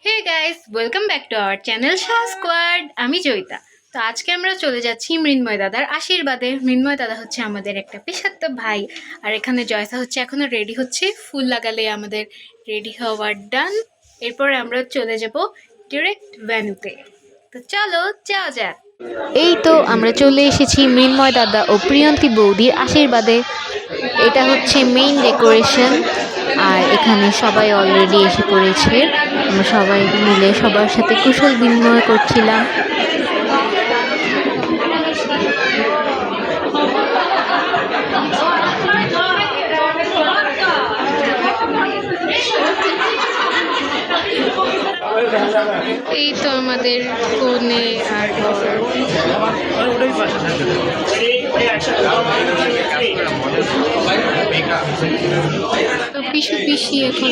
Hey guys, welcome back to our channel Shah squad. আমি জয়িতা। তো আজকে আমরা চলে যাচ্ছি মৃন্ময় দাদার আশীর্বাদে। মৃন্ময় দাদা হচ্ছে আমাদের একটা পেশাত্ত ভাই, আর এখানে জয়সা হচ্ছে এখনো রেডি হচ্ছে। ফুল লাগালে আমাদের রেডি হওয়ার ডান। এরপরে আমরা চলে যাব ডিরেক্ট ভ্যানুতে। তো চলো যাওয়া যাক। এই তো আমরা চলে এসেছি মৃন্ময় দাদা ও প্রিয়ন্তী বৌদির আশীর্বাদে। এটা হচ্ছে মেইন ডেকোরেশন, আর এখানে সবাই অলরেডি এসে পড়েছে। আমরা সবাই মিলে সবার সাথে কুশল বিনিময় করছিলাম। এই তো আমাদের কনে আর তো পিসু পিসি এখন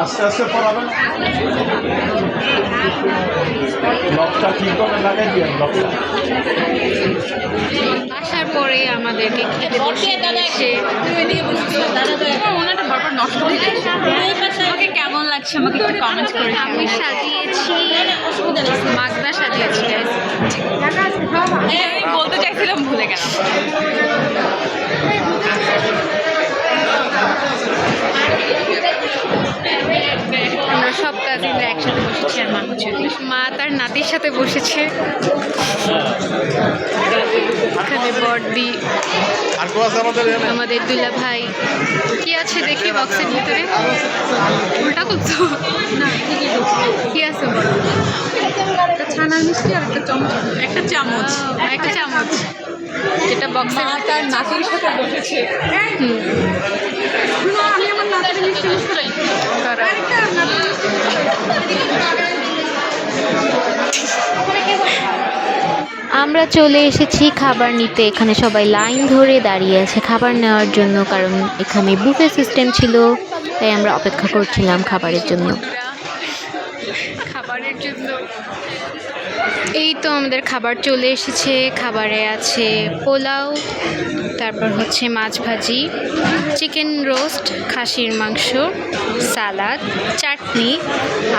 আস্তে আস্তে পড়াবেন। লকটা ঠিক করে লাগাই দিবেন। লকটা আসার পরে আমাদেরকে খেতে বসে দিয়েছে। ওনাটা বারবার নষ্ট হয়ে যাচ্ছে। আমাকে কেমন লাগছে আমাকে একটু কমেন্ট করে। আমি সাজিয়েছি, মাগদা সাজিয়েছি guys। আমি বলতে চাইছিলাম ভুলে গেলাম। আমরা সব কাজিনরা একসাথে বসেছি, আর মা তার নাতির সাথে বসেছে। এখানে বড়দি, আমাদের দুলা ভাই। কি আছে দেখি বক্সের ভিতরে? উল্টা করছো কি আছে? একটা ছানার মিষ্টি আর একটা চামচ, একটা চামচ, একটা চামচ, যেটা বক্সের তার নাতির সাথে বসেছে। আমি আমার নাতির মিষ্টি মিষ্টি আমরা চলে এসেছি খাবার নিতে। এখানে সবাই লাইন ধরে দাঁড়িয়ে আছে খাবার নেওয়ার জন্য, কারণ এখানে বুফে সিস্টেম ছিল, তাই আমরা অপেক্ষা করছিলাম খাবারের জন্য। এই তো আমাদের খাবার চলে এসেছে। খাবারে আছে পোলাও, তারপর হচ্ছে মাছ ভাজি, চিকেন রোস্ট, খাসির মাংস, সালাদ, চাটনি,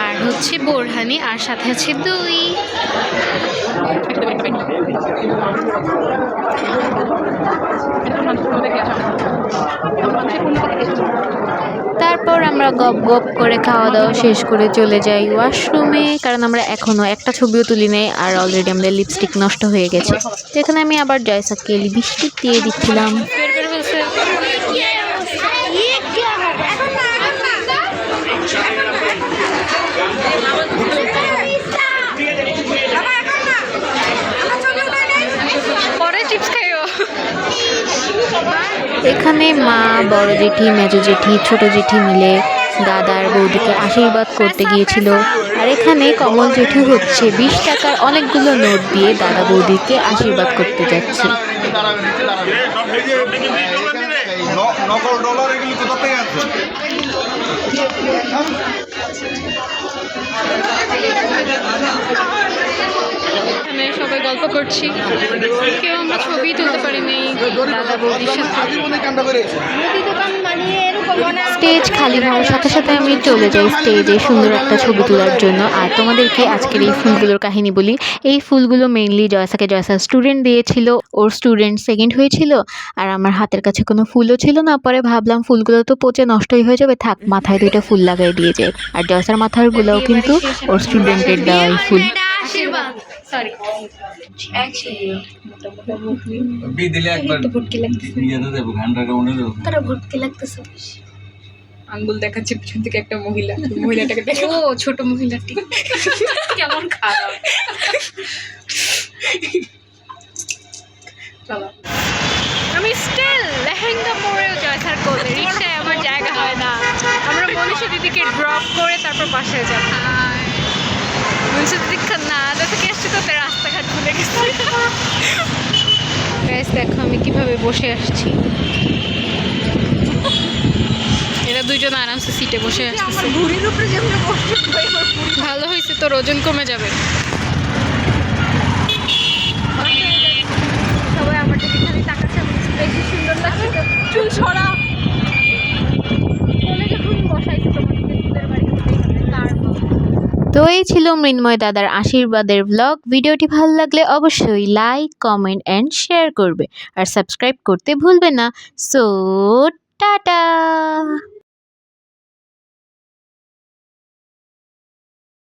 আর হচ্ছে বোরহানি, আর সাথে আছে দই। তারপর আমরা গপ গপ করে খাওয়া দাওয়া শেষ করে চলে যাই ওয়াশরুমে, কারণ আমরা এখনও একটা ছবিও তুলি নেই, আর অলরেডি আমাদের লিপস্টিক নষ্ট হয়ে গেছে। তো এখানে আমি আবার জয়সাকে লিপস্টিক দিয়ে দিচ্ছিলাম। এখানে মা, বড় জেঠি, মেজো জেঠি, ছোট জেঠি মিলে দাদার বৌদিকে আশীর্বাদ করতে গিয়েছিল। আর এখানে কমল জেঠু হচ্ছে 20 টাকার অনেকগুলো নোট দিয়ে দাদা বৌদিকে আশীর্বাদ করতে যাচ্ছে। নকল ডলার এগুলি কোথা থেকে আছে? এখানে সবাই গল্প করছি, কেউ আমরা ছবি তুলতে পারিনি দাদা বৌদির সাথে। স্টেজ খালি হওয়ার সাথে সাথে আমি চলে যাই স্টেজে সুন্দর একটা ছবি তোলার জন্য। আর তোমাদেরকে আজকের এই ফুলগুলোর কাহিনী বলি। এই ফুলগুলো মেইনলি জয়সাকে জয়সার স্টুডেন্ট দিয়েছিল, ওর স্টুডেন্ট সেকেন্ড হয়েছিল, আর আমার হাতের কাছে কোনো ফুলও ছিল না। পরে ভাবলাম ফুলগুলো তো পচে নষ্টই হয়ে যাবে, থাক মাথায় 2টা ফুল লাগাই দিয়ে যায়। আর জয়সার মাথার গুলোও কিন্তু ওর স্টুডেন্টের দেওয়াই ফুল। আঙ্গুল দেখাচ্ছে পিছন থেকে একটা মহিলা, মহিলাটাকে দেখো। ও ছোট মহিলাটি কেমন খারাপ। আমি স্টিল লেহেঙ্গা পরেও জয়সার কোলে, রিক্সায় আমার জায়গা হয় না। আমরা মনীষা দিদিকে ড্রপ করে তারপর বাসায় যাব। মনীষা দিদি না আদা থেকে আসছে, তো তার রাস্তাঘাট ভুলে গেছি। দেখো আমি কিভাবে বসে আসছি। এরা দুইজন আরামসে সিটে বসে আসছে। ভালো হয়েছে, তোর ওজন কমে যাবে। সবাই আমার দিকে খালি তাকাচ্ছে, বেশি সুন্দর লাগছে। চুল ছড়া। তো এই ছিল মৃন্ময় দাদার আশীর্বাদের ব্লগ। ভিডিওটি ভালো লাগলে অবশ্যই লাইক, কমেন্ট অ্যান্ড শেয়ার করবে আর সাবস্ক্রাইব করতে ভুলবে না। So tata.